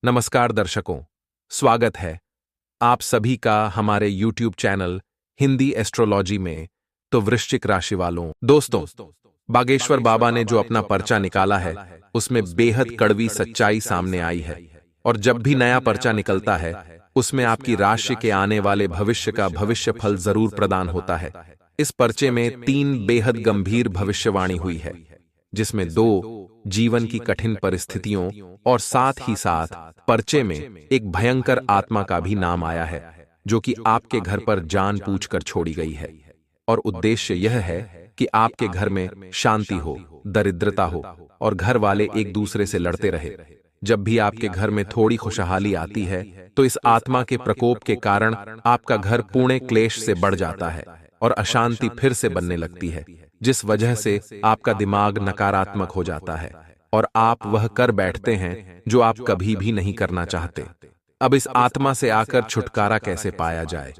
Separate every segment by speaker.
Speaker 1: नमस्कार दर्शकों, स्वागत है आप सभी का हमारे YouTube चैनल हिंदी एस्ट्रोलॉजी में। तो वृश्चिक राशि वालों, दोस्तों, बागेश्वर बाबा ने जो अपना पर्चा निकाला है उसमें बेहद कड़वी सच्चाई सामने आई है। और जब भी नया पर्चा निकलता है उसमें आपकी राशि के आने वाले भविष्य का भविष्य फल जरूर प्रदान होता है। इस पर्चे में 3 बेहद गंभीर भविष्यवाणी हुई है, जिसमें 2 जीवन की कठिन परिस्थितियों और साथ ही साथ पर्चे में एक भयंकर आत्मा का भी नाम आया है, जो कि आपके घर पर जान पूछकर छोड़ी गई है। और उद्देश्य यह है कि आपके घर में शांति हो, दरिद्रता हो और घर वाले एक दूसरे से लड़ते रहे। जब भी आपके घर में थोड़ी खुशहाली आती है तो इस आत्मा के प्रकोप के कारण आपका घर पूर्ण क्लेश से बढ़ जाता है और अशांति फिर से बनने लगती है, जिस वजह से आपका दिमाग नकारात्मक हो जाता है और आप वह कर बैठते हैं जो आप कभी भी नहीं करना चाहते। अब इस आत्मा से आकर छुटकारा कैसे पाया जाए,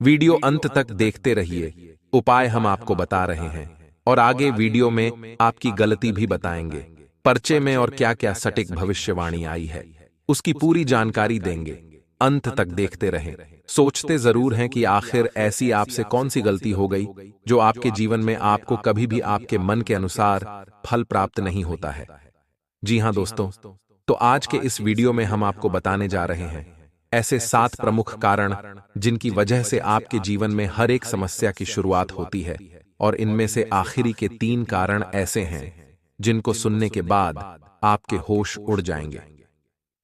Speaker 1: वीडियो अंत तक देखते रहिए। उपाय हम आपको बता रहे हैं और आगे वीडियो में आपकी गलती भी बताएंगे। पर्चे में और क्या क्या सटीक भविष्यवाणी आई है उसकी पूरी जानकारी देंगे। अंत तक देखते रहें। सोचते जरूर हैं कि आखिर ऐसी आपसे कौन सी गलती हो गई जो आपके जीवन में आपको कभी भी आपके मन के अनुसार फल प्राप्त नहीं होता है। जी हां दोस्तों, तो आज के इस वीडियो में हम आपको बताने जा रहे हैं ऐसे 7 प्रमुख कारण जिनकी वजह से आपके जीवन में हर एक समस्या की शुरुआत होती है। और इनमें से आखिरी के 3 कारण ऐसे हैं जिनको सुनने के बाद आपके होश उड़ जाएंगे,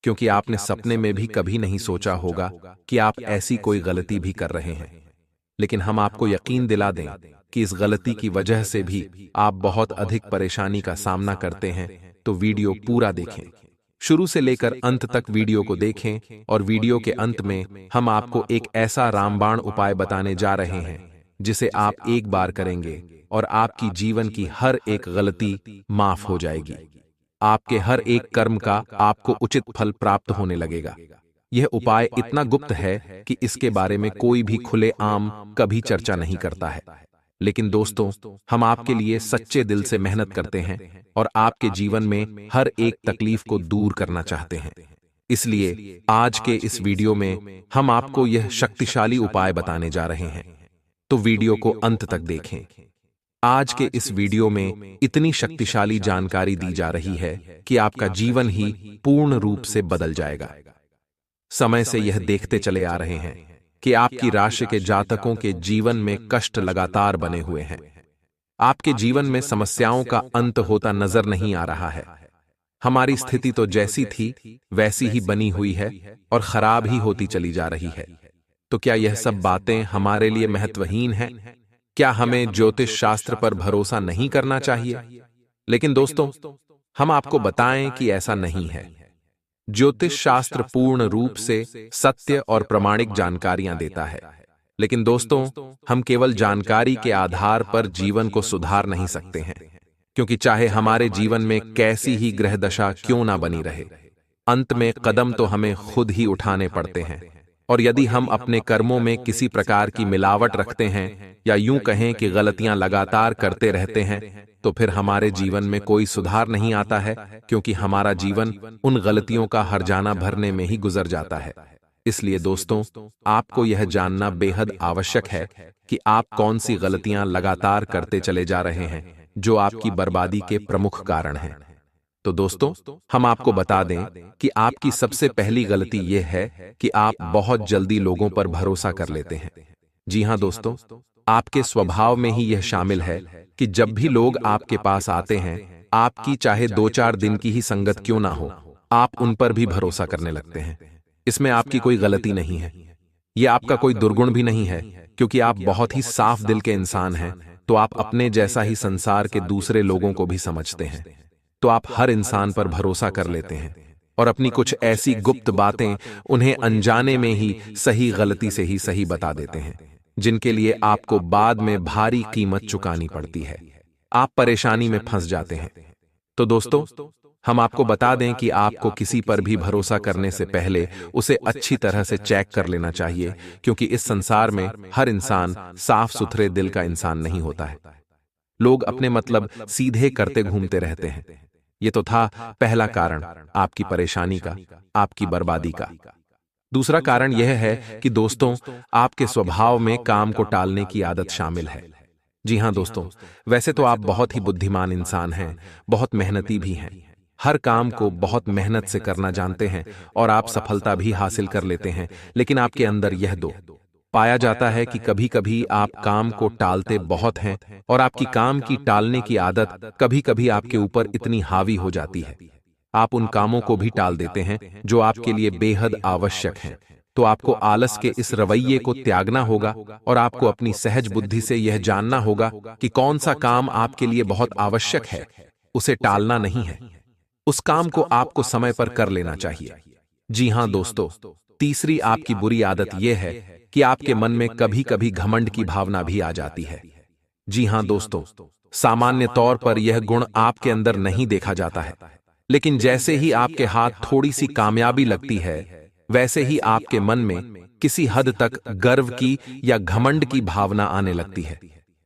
Speaker 1: क्योंकि आपने सपने में भी कभी नहीं सोचा होगा कि आप ऐसी कोई गलती भी कर रहे हैं। लेकिन हम आपको यकीन दिला दें कि इस गलती की वजह से भी आप बहुत अधिक परेशानी का सामना करते हैं। तो वीडियो पूरा देखें, शुरू से लेकर अंत तक वीडियो को देखें। और वीडियो के अंत में हम आपको एक ऐसा रामबाण उपाय बताने जा रहे हैं जिसे आप एक बार करेंगे और आपकी जीवन की हर एक गलती माफ हो जाएगी। आपके हर एक कर्म का आपको उचित फल प्राप्त होने लगेगा। यह उपाय इतना गुप्त है कि इसके बारे में कोई भी खुले आम कभी चर्चा नहीं करता है। लेकिन दोस्तों, हम आपके लिए सच्चे दिल से मेहनत करते हैं और आपके जीवन में हर एक तकलीफ को दूर करना चाहते हैं। इसलिए आज के इस वीडियो में हम आपको यह शक्तिशाली उपाय बताने जा रहे हैं। तो वीडियो को अंत तक देखें। आज के इस वीडियो में इतनी शक्तिशाली जानकारी दी जा रही है कि आपका जीवन ही पूर्ण रूप से बदल जाएगा। समय से यह देखते चले आ रहे हैं कि आपकी राशि के जातकों के जीवन में कष्ट लगातार बने हुए हैं। आपके जीवन में समस्याओं का अंत होता नजर नहीं आ रहा है। हमारी स्थिति तो जैसी थी वैसी ही बनी हुई है और खराब ही होती चली जा रही है। तो क्या यह सब बातें हमारे लिए महत्वहीन हैं? क्या हमें ज्योतिष शास्त्र पर भरोसा नहीं करना चाहिए? लेकिन दोस्तों, हम आपको बताएं कि ऐसा नहीं है। ज्योतिष शास्त्र पूर्ण रूप से सत्य और प्रामाणिक जानकारियां देता है। लेकिन दोस्तों, हम केवल जानकारी के आधार पर जीवन को सुधार नहीं सकते हैं, क्योंकि चाहे हमारे जीवन में कैसी ही ग्रह दशा क्यों ना बनी रहे, अंत में कदम तो हमें खुद ही उठाने पड़ते हैं। और यदि हम अपने कर्मों में किसी प्रकार की मिलावट रखते हैं या यूं कहें कि गलतियां लगातार करते रहते हैं, तो फिर हमारे जीवन में कोई सुधार नहीं आता है, क्योंकि हमारा जीवन उन गलतियों का हर्जाना भरने में ही गुजर जाता है। इसलिए दोस्तों, आपको यह जानना बेहद आवश्यक है कि आप कौन सी गलतियां लगातार करते चले जा रहे हैं जो आपकी बर्बादी के प्रमुख कारण हैं। तो दोस्तों, हम आपको बता दें कि आपकी सबसे पहली गलती यह है कि आप बहुत जल्दी लोगों पर भरोसा कर लेते हैं। जी हां दोस्तों, आपके स्वभाव में ही यह शामिल है कि जब भी लोग आपके पास आते हैं, आपकी चाहे 2-4 दिन की ही संगत क्यों ना हो, आप उन पर भी भरोसा करने लगते हैं। इसमें आपकी कोई गलती नहीं है, यह आपका कोई दुर्गुण भी नहीं है, क्योंकि आप बहुत ही साफ दिल के इंसान हैं। तो आप अपने जैसा ही संसार के दूसरे लोगों को भी समझते हैं। तो आप हर इंसान पर भरोसा कर लेते हैं और अपनी कुछ ऐसी गुप्त बातें उन्हें अनजाने में ही सही गलती से ही सही बता देते हैं, जिनके लिए आपको बाद में भारी कीमत चुकानी पड़ती है। आप परेशानी में फंस जाते हैं। तो दोस्तों, हम आपको बता दें कि आपको किसी पर भी भरोसा करने से पहले उसे अच्छी तरह से चेक कर लेना चाहिए, क्योंकि इस संसार में हर इंसान साफ सुथरे दिल का इंसान नहीं होता है। लोग अपने मतलब सीधे करते घूमते रहते हैं। ये तो था पहला कारण आपकी परेशानी का, आपकी बर्बादी का। दूसरा कारण यह है कि दोस्तों, आपके स्वभाव में काम को टालने की आदत शामिल है। जी हां दोस्तों, वैसे तो आप बहुत ही बुद्धिमान इंसान हैं, बहुत मेहनती भी हैं, हर काम को बहुत मेहनत से करना जानते हैं और आप सफलता भी हासिल कर लेते हैं, लेकिन आपके अंदर यह दो पाया जाता है कि कभी कभी आप काम को टालते बहुत हैं और आपकी काम की टालने की आदत कभी कभी आपके ऊपर इतनी हावी हो जाती है, आप उन कामों को भी टाल देते हैं जो आपके लिए बेहद आवश्यक हैं। तो आपको आलस के इस रवैये को त्यागना होगा और आपको अपनी सहज बुद्धि से यह जानना होगा कि कौन सा काम आपके लिए बहुत आवश्यक है, उसे टालना नहीं है, उस काम को आपको समय पर कर लेना चाहिए। जी हां दोस्तों, तीसरी आपकी बुरी आदत यह है कि आपके मन में कभी कभी घमंड की भावना भी आ जाती है। जी हां दोस्तों, सामान्य तौर पर यह गुण आपके अंदर नहीं देखा जाता है, लेकिन जैसे ही आपके हाथ थोड़ी सी कामयाबी लगती है, वैसे ही आपके मन में किसी हद तक गर्व की या घमंड की भावना आने लगती है।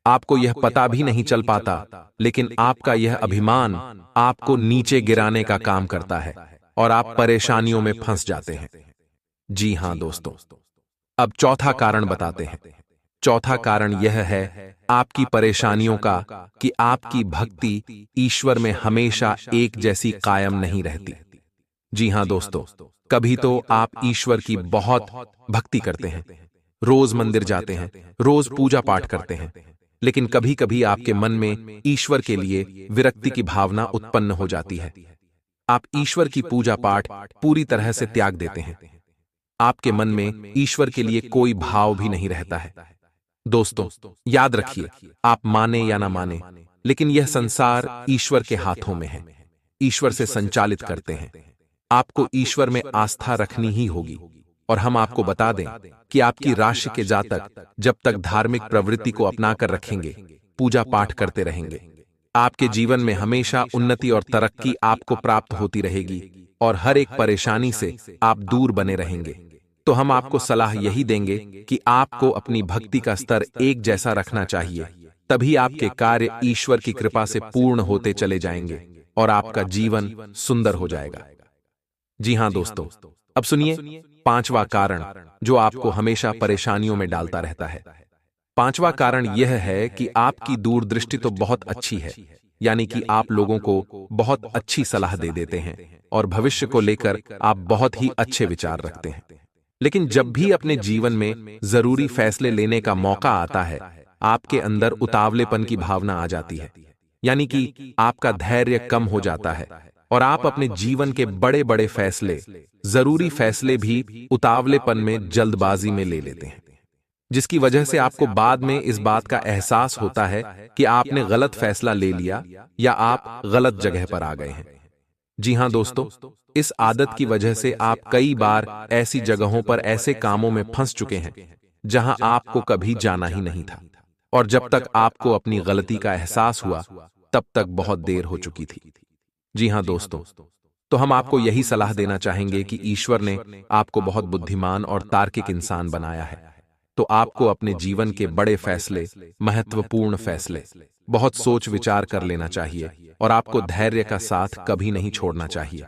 Speaker 1: आपको यह पता भी नहीं चल पाता, लेकिन आपका यह अभिमान आपको नीचे गिराने का काम करता है और आप परेशानियों में फंस जाते हैं। जी हां दोस्तों, अब चौथा कारण बताते हैं। चौथा कारण यह है आपकी परेशानियों का कि आपकी भक्ति ईश्वर में हमेशा एक जैसी कायम नहीं रहती। जी हां दोस्तों, कभी तो आप ईश्वर की बहुत भक्ति करते हैं, रोज मंदिर जाते हैं, रोज पूजा पाठ करते हैं, लेकिन कभी कभी आपके मन में ईश्वर के लिए विरक्ति की भावना उत्पन्न हो जाती है। आप ईश्वर की पूजा पाठ पूरी तरह से त्याग देते हैं, आपके मन में ईश्वर के लिए कोई भाव भी नहीं रहता है। दोस्तों, याद रखिए, आप माने या ना माने, लेकिन यह संसार ईश्वर के हाथों में है, ईश्वर से संचालित करते हैं। आपको ईश्वर में आस्था रखनी ही होगी। और हम आपको बता दें कि आपकी राशि के जातक जब तक धार्मिक प्रवृत्ति को अपनाकर रखेंगे, पूजा पाठ करते रहेंगे, आपके जीवन में हमेशा उन्नति और तरक्की आपको प्राप्त होती रहेगी और हर एक परेशानी से आप दूर बने रहेंगे। तो हम आपको सलाह यही देंगे कि आपको अपनी भक्ति का स्तर एक जैसा रखना चाहिए, तभी आपके कार्य ईश्वर की कृपा से पूर्ण होते चले जाएंगे और आपका जीवन सुंदर हो जाएगा। जी हां दोस्तों, अब सुनिए पांचवा कारण जो आपको हमेशा परेशानियों में डालता रहता है। पांचवा कारण यह है कि आपकी दूरदृष्टि तो बहुत अच्छी है, यानी कि आप लोगों को बहुत अच्छी सलाह दे देते हैं और भविष्य को लेकर आप बहुत ही अच्छे विचार रखते हैं, लेकिन जब भी अपने जीवन में जरूरी फैसले लेने का मौका आता है, आपके अंदर उतावलेपन की भावना आ जाती है, यानी कि आपका धैर्य कम हो जाता है और आप अपने जीवन के बड़े बड़े फैसले, जरूरी फैसले भी उतावलेपन में, जल्दबाजी में ले लेते हैं, जिसकी वजह से आपको बाद में इस बात का एहसास होता है कि आपने गलत फैसला ले लिया या आप गलत जगह पर आ गए हैं। जी हां दोस्तों, इस आदत की वजह से आप कई बार ऐसी जगहों पर, ऐसे कामों में फंस चुके हैं जहां आपको कभी जाना ही नहीं था, और जब तक आपको अपनी गलती का एहसास हुआ तब तक बहुत देर हो चुकी थी। जी हां दोस्तों, तो हम आपको यही सलाह देना चाहेंगे कि ईश्वर ने आपको बहुत बुद्धिमान और तार्किक इंसान बनाया है, तो आपको अपने जीवन के बड़े फैसले, महत्वपूर्ण फैसले बहुत सोच विचार कर लेना चाहिए और आपको धैर्य का साथ कभी नहीं छोड़ना चाहिए,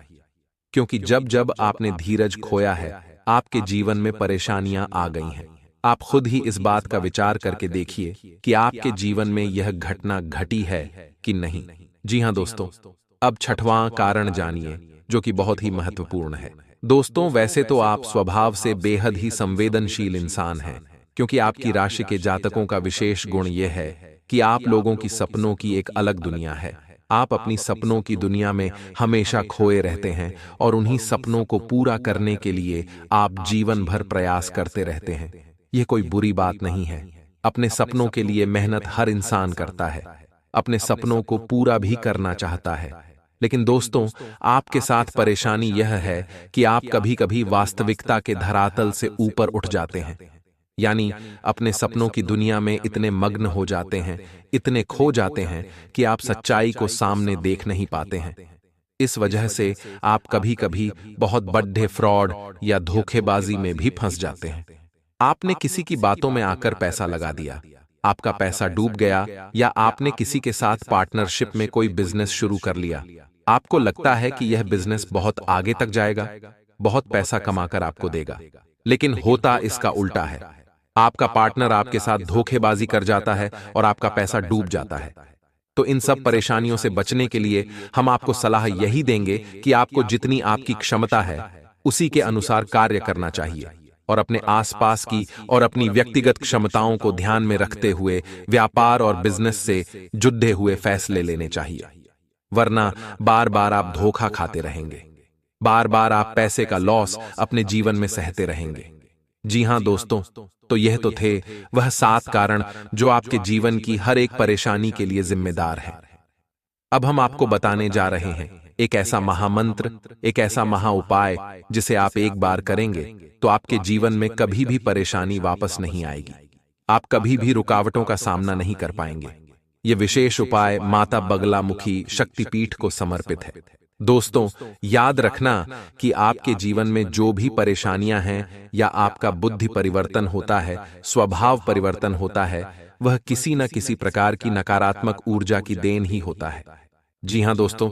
Speaker 1: क्योंकि जब जब आपने धीरज खोया है, आपके जीवन में परेशानियां आ गई हैं। आप खुद ही इस बात का विचार करके देखिए कि आपके जीवन में यह घटना घटी है कि नहीं। जी हां दोस्तों, अब छठवां कारण जानिए जो कि बहुत ही महत्वपूर्ण है। दोस्तों, वैसे तो आप स्वभाव से बेहद ही संवेदनशील इंसान हैं, क्योंकि आपकी राशि के जातकों का विशेष गुण यह है कि आप लोगों की सपनों की एक अलग दुनिया है। आप अपनी सपनों की दुनिया में हमेशा खोए रहते हैं और उन्हीं सपनों को पूरा करने के लिए आप जीवन भर प्रयास करते रहते हैं। यह कोई बुरी बात नहीं है। अपने सपनों के लिए मेहनत हर इंसान करता है, अपने सपनों को पूरा भी करना चाहता है, लेकिन दोस्तों, आपके साथ परेशानी यह है कि आप कभी कभी वास्तविकता के धरातल से ऊपर उठ जाते हैं, यानी अपने सपनों की दुनिया में इतने मग्न हो जाते हैं, इतने खो जाते हैं कि आप सच्चाई को सामने देख नहीं पाते हैं। इस वजह से आप कभी कभी बहुत बड़े फ्रॉड या धोखेबाजी में भी फंस जाते हैं। आपने किसी की बातों में आकर पैसा लगा दिया, आपका पैसा डूब गया, या आपने किसी के साथ पार्टनरशिप में कोई बिजनेस शुरू कर लिया, आपको लगता है कि यह बिजनेस बहुत आगे तक जाएगा, बहुत पैसा कमाकर आपको देगा, लेकिन होता इसका उल्टा है। आपका पार्टनर आपके साथ धोखेबाजी कर जाता है और आपका पैसा डूब जाता है। तो इन सब परेशानियों से बचने के लिए हम आपको सलाह यही देंगे कि आपको जितनी आपकी क्षमता है उसी के अनुसार कार्य करना चाहिए और अपने आसपास की और अपनी व्यक्तिगत क्षमताओं को ध्यान में रखते हुए व्यापार और बिजनेस से जुड़े हुए फैसले लेने चाहिए। वरना बार बार आप धोखा खाते रहेंगे, बार बार आप पैसे का लॉस अपने जीवन में सहते रहेंगे। जी हां दोस्तों, तो यह तो थे वह 7 कारण जो आपके जीवन की हर एक परेशानी के लिए जिम्मेदार हैं। अब हम आपको बताने जा रहे हैं एक ऐसा महामंत्र, एक ऐसा महा उपाय जिसे आप एक बार करेंगे तो आपके जीवन में कभी भी परेशानी वापस नहीं आएगी। आप कभी भी रुकावटों का सामना नहीं कर पाएंगे। यह विशेष उपाय माता बगलामुखी शक्तिपीठ को समर्पित है। दोस्तों, याद रखना कि आपके जीवन में जो भी परेशानियां हैं या आपका बुद्धि परिवर्तन होता है, स्वभाव परिवर्तन होता है, वह किसी न किसी प्रकार की नकारात्मक ऊर्जा की देन ही होता है। जी हां दोस्तों,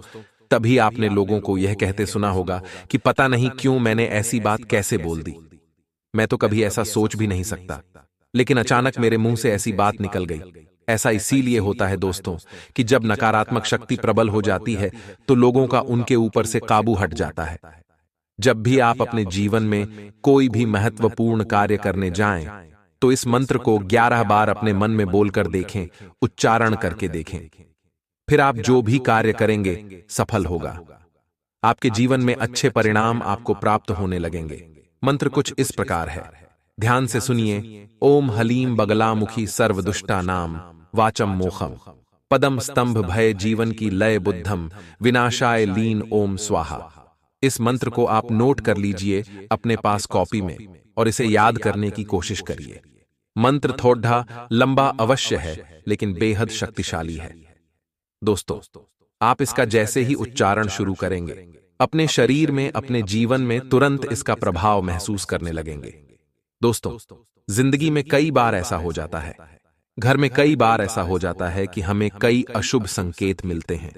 Speaker 1: तभी आपने लोगों को यह कहते सुना होगा कि पता नहीं क्यों मैंने ऐसी बात कैसे बोल दी, मैं तो कभी ऐसा सोच भी नहीं सकता, लेकिन अचानक मेरे मुंह से ऐसी बात निकल गई। ऐसा इसीलिए होता है दोस्तों कि जब नकारात्मक शक्ति प्रबल हो जाती है तो लोगों का उनके ऊपर से काबू हट जाता है। जब भी आप अपने जीवन में कोई भी महत्वपूर्ण कार्य करने जाएं, तो इस मंत्र को 11 बार अपने मन में बोलकर देखें, उच्चारण करके देखें। फिर आप जो भी कार्य करेंगे सफल होगा। आपके जीवन में अच्छे परिणाम आपको प्राप्त होने लगेंगे। मंत्र कुछ इस प्रकार है, ध्यान से सुनिए। ओम हलीम बगलामुखी सर्वदुष्टा नाम वाचम मोखम पदम स्तंभ भय जीवन की लय बुद्धम विनाशाय लीन ओम स्वाहा। इस मंत्र को आप नोट कर लीजिए अपने पास कॉपी में और इसे याद करने की कोशिश करिए। मंत्र थोड़ा लंबा अवश्य है लेकिन बेहद शक्तिशाली है। दोस्तों, आप इसका जैसे ही उच्चारण शुरू करेंगे अपने शरीर में, अपने जीवन में तुरंत इसका प्रभाव महसूस करने लगेंगे। दोस्तों, जिंदगी में कई बार ऐसा हो जाता है, घर में कई बार ऐसा हो जाता है कि हमें कई अशुभ संकेत मिलते हैं।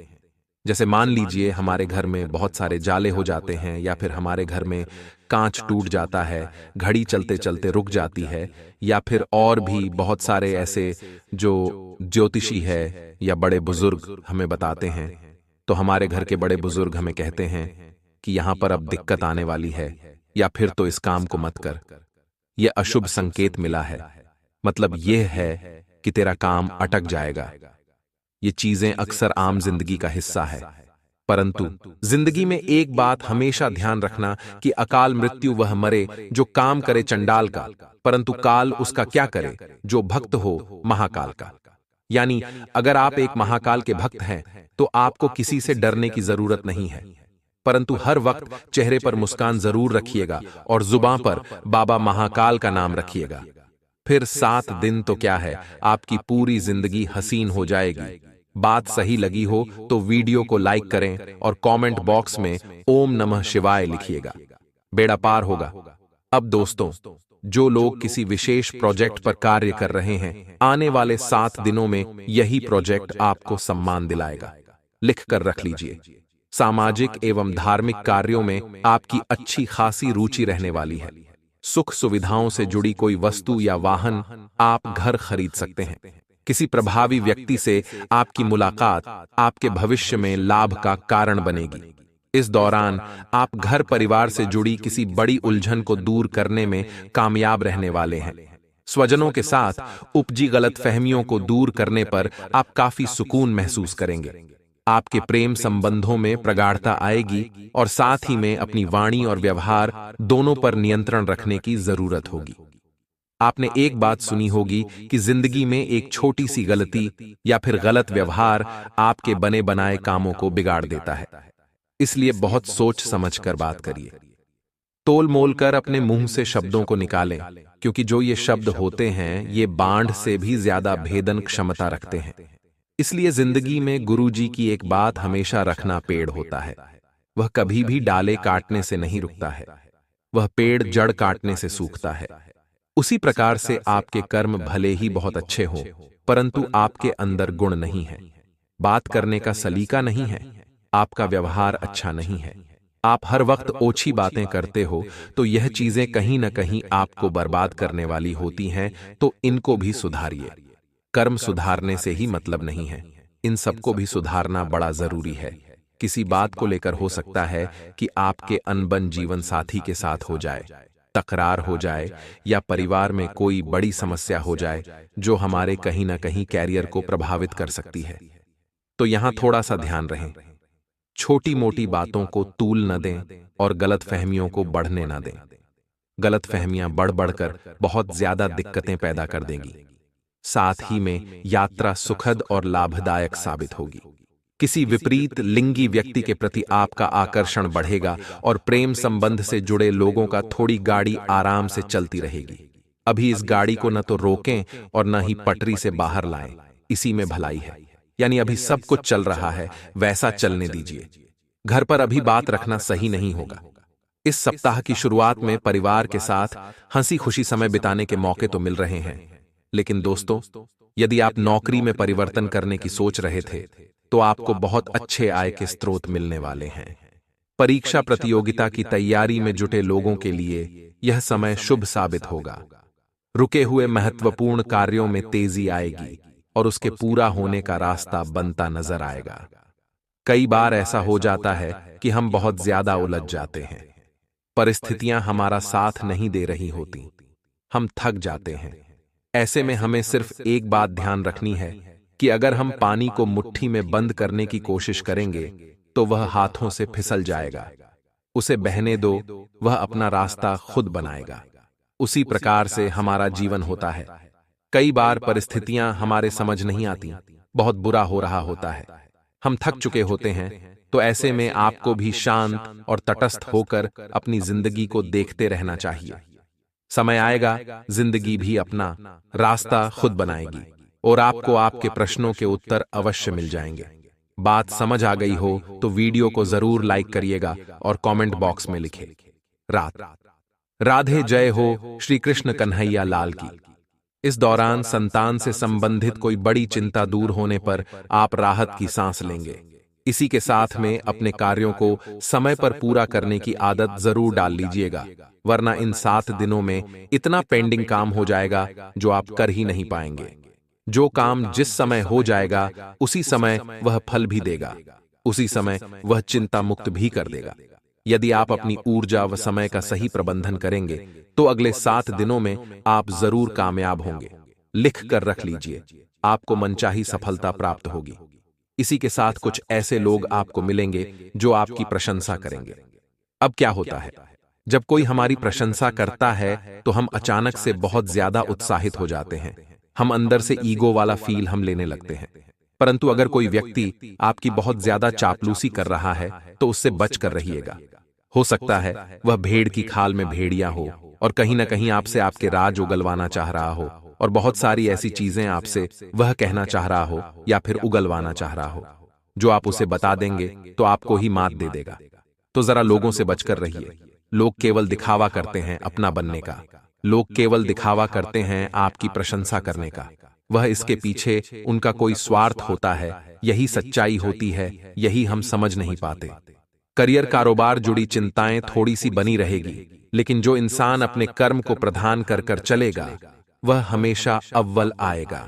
Speaker 1: जैसे मान लीजिए हमारे घर में बहुत सारे जाले हो जाते हैं, या फिर हमारे घर में कांच टूट जाता है, घड़ी चलते चलते रुक जाती है, या फिर और भी बहुत सारे ऐसे जो ज्योतिषी है या बड़े बुजुर्ग हमें बताते हैं। तो हमारे घर के बड़े बुजुर्ग हमें कहते हैं कि यहां पर अब दिक्कत आने वाली है, या फिर तो इस काम को मत कर, यह अशुभ संकेत मिला है, मतलब यह है कि तेरा काम अटक जाएगा। ये चीजें अक्सर आम जिंदगी का हिस्सा है, परंतु जिंदगी में एक बात हमेशा ध्यान रखना कि अकाल मृत्यु वह मरे जो काम करे चंडाल का, परंतु काल उसका क्या करे जो भक्त हो महाकाल का। यानी अगर आप एक महाकाल के भक्त हैं तो आपको किसी से डरने की जरूरत नहीं है, परंतु हर वक्त चेहरे पर मुस्कान जरूर रखिएगा और जुबान पर बाबा महाकाल का नाम रखिएगा। फिर 7 दिन तो क्या है, आपकी पूरी जिंदगी हसीन हो जाएगी। बात सही लगी हो तो वीडियो को लाइक करें और कमेंट बॉक्स में ओम नमः शिवाय लिखिएगा, बेड़ा पार होगा। अब दोस्तों, जो लोग किसी विशेष प्रोजेक्ट पर कार्य कर रहे हैं, आने वाले 7 दिनों में यही प्रोजेक्ट आपको सम्मान दिलाएगा। लिख कर रख लीजिए। सामाजिक एवं धार्मिक कार्यों में आपकी अच्छी खासी रुचि रहने वाली है। सुख सुविधाओं से जुड़ी कोई वस्तु या वाहन आप घर खरीद सकते हैं। किसी प्रभावी व्यक्ति से आपकी मुलाकात आपके भविष्य में लाभ का कारण बनेगी। इस दौरान आप घर परिवार से जुड़ी किसी बड़ी उलझन को दूर करने में कामयाब रहने वाले हैं। स्वजनों के साथ उपजी गलतफहमियों को दूर करने पर आप काफी सुकून महसूस करेंगे। आपके प्रेम संबंधों में प्रगाढ़ता आएगी और साथ ही में अपनी वाणी और व्यवहार दोनों पर नियंत्रण रखने की जरूरत होगी। आपने एक बात सुनी होगी कि जिंदगी में एक छोटी सी गलती या फिर गलत व्यवहार आपके बने बनाए कामों को बिगाड़ देता है। इसलिए बहुत सोच समझ कर बात करिए। तोल मोल कर अपने मुंह से शब्दों को निकालें, क्योंकि जो ये शब्द होते हैं ये बाण से भी ज्यादा भेदन क्षमता रखते हैं। इसलिए जिंदगी में गुरुजी की एक बात हमेशा रखना, पेड़ होता है वह कभी भी डाले काटने से नहीं रुकता है, वह पेड़ जड़ काटने से सूखता है। उसी प्रकार से आपके कर्म भले ही बहुत अच्छे हों, परंतु आपके अंदर गुण नहीं है, बात करने का सलीका नहीं है, आपका व्यवहार अच्छा नहीं है, आप हर वक्त ओछी बातें करते हो, तो यह चीजें कहीं न कहीं आपको बर्बाद करने वाली होती हैं, तो इनको भी सुधारिए। कर्म सुधारने से ही मतलब नहीं है, इन सबको भी सुधारना बड़ा जरूरी है। किसी बात को लेकर हो सकता है कि आपके अनबन जीवन साथी के साथ हो जाए, तकरार हो जाए, या परिवार में कोई बड़ी समस्या हो जाए जो हमारे कहीं ना कहीं कैरियर को प्रभावित कर सकती है। तो यहां थोड़ा सा ध्यान रहे, छोटी मोटी बातों को तूल न दें और गलत फहमियों को बढ़ने न दें। गलत फहमियां बढ़ बढ़कर बहुत ज्यादा दिक्कतें पैदा कर देंगी। साथ ही में यात्रा सुखद और लाभदायक साबित होगी। किसी विपरीत लिंगी व्यक्ति के प्रति आपका आकर्षण बढ़ेगा और प्रेम संबंध से जुड़े लोगों का थोड़ी गाड़ी आराम से चलती रहेगी। अभी इस गाड़ी को न तो रोकें और न ही पटरी से बाहर लाएं, इसी में भलाई है। यानी अभी सब कुछ चल रहा है, वैसा चलने दीजिए। घर पर अभी बात रखना सही नहीं होगा। इस सप्ताह की शुरुआत में परिवार के साथ हंसी खुशी समय बिताने के मौके तो मिल रहे हैं, लेकिन दोस्तों, यदि आप नौकरी में परिवर्तन करने की सोच रहे थे, तो आपको बहुत अच्छे आय के स्रोत मिलने वाले हैं। परीक्षा प्रतियोगिता की तैयारी में जुटे लोगों के लिए यह समय शुभ साबित होगा। रुके हुए महत्वपूर्ण कार्यों में तेजी आएगी और उसके पूरा होने का रास्ता बनता नजर आएगा। कई बार ऐसा हो जाता है कि हम बहुत ज्यादा उलझ जाते हैं, परिस्थितियां हमारा साथ नहीं दे रही होती, हम थक जाते हैं। ऐसे में हमें सिर्फ एक बात ध्यान रखनी है कि अगर हम पानी को मुट्ठी में बंद करने की कोशिश करेंगे तो वह हाथों से फिसल जाएगा। उसे बहने दो, वह अपना रास्ता खुद बनाएगा। उसी प्रकार से हमारा जीवन होता है। कई बार परिस्थितियां हमारे समझ नहीं आती, बहुत बुरा हो रहा होता है, हम थक चुके होते हैं, तो ऐसे में आपको भी शांत और तटस्थ होकर अपनी जिंदगी को देखते रहना चाहिए। समय आएगा, जिंदगी भी अपना रास्ता खुद बनाएगी और आपको आपके प्रश्नों के उत्तर अवश्य मिल जाएंगे। बात समझ आ गई हो तो वीडियो को जरूर लाइक करिएगा और कमेंट बॉक्स में लिखे राधे जय हो श्री कृष्ण कन्हैया लाल की। इस दौरान संतान से संबंधित कोई बड़ी चिंता दूर होने पर आप राहत की सांस लेंगे। इसी के साथ में अपने कार्यों को समय पर पूरा करने की आदत जरूर डाल लीजिएगा, वरना इन 7 दिनों में इतना पेंडिंग काम हो जाएगा जो आप कर ही नहीं पाएंगे। जो काम जिस समय हो जाएगा उसी समय वह फल भी देगा, उसी समय वह चिंता मुक्त भी कर देगा। यदि आप अपनी ऊर्जा व समय का सही प्रबंधन करेंगे तो अगले 7 दिनों में आप जरूर कामयाब होंगे। लिख कर रख लीजिए, आपको मनचाही सफलता प्राप्त होगी। इसी के साथ कुछ ऐसे लोग आपको मिलेंगे जो आपकी प्रशंसा करेंगे। अब क्या होता है, जब कोई हमारी प्रशंसा करता है तो हम अचानक से बहुत ज्यादा उत्साहित हो जाते हैं। हम अंदर से ईगो वाला फील हम लेने लगते हैं। परंतु अगर कोई व्यक्ति आपकी बहुत ज्यादा चापलूसी कर रहा है तो उससे बच कर रहिएगा। हो सकता है वह भेड़ की खाल में भेड़िया हो और कहीं ना कहीं आपसे आपके राज उगलवाना चाह रहा हो और बहुत सारी ऐसी चीजें आपसे वह कहना चाह रहा हो या फिर उगलवाना चाह रहा हो, जो आप उसे बता देंगे तो आपको ही मात दे देगा। तो जरा लोगों से बचकर रहिए। लोग केवल दिखावा करते हैं अपना बनने का, लोग केवल दिखावा करते हैं आपकी प्रशंसा करने का। वह इसके पीछे उनका कोई स्वार्थ होता है, यही सच्चाई होती है, यही हम समझ नहीं पाते। करियर कारोबार जुड़ी चिंताएं थोड़ी सी बनी रहेगी, लेकिन जो इंसान अपने कर्म को प्रधान कर कर चलेगा वह हमेशा अव्वल आएगा।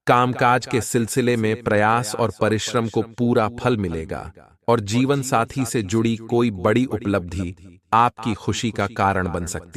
Speaker 1: कामकाज के सिलसिले में प्रयास और परिश्रम को पूरा फल मिलेगा और जीवन साथी से जुड़ी कोई बड़ी उपलब्धि आपकी खुशी का कारण बन सकती है।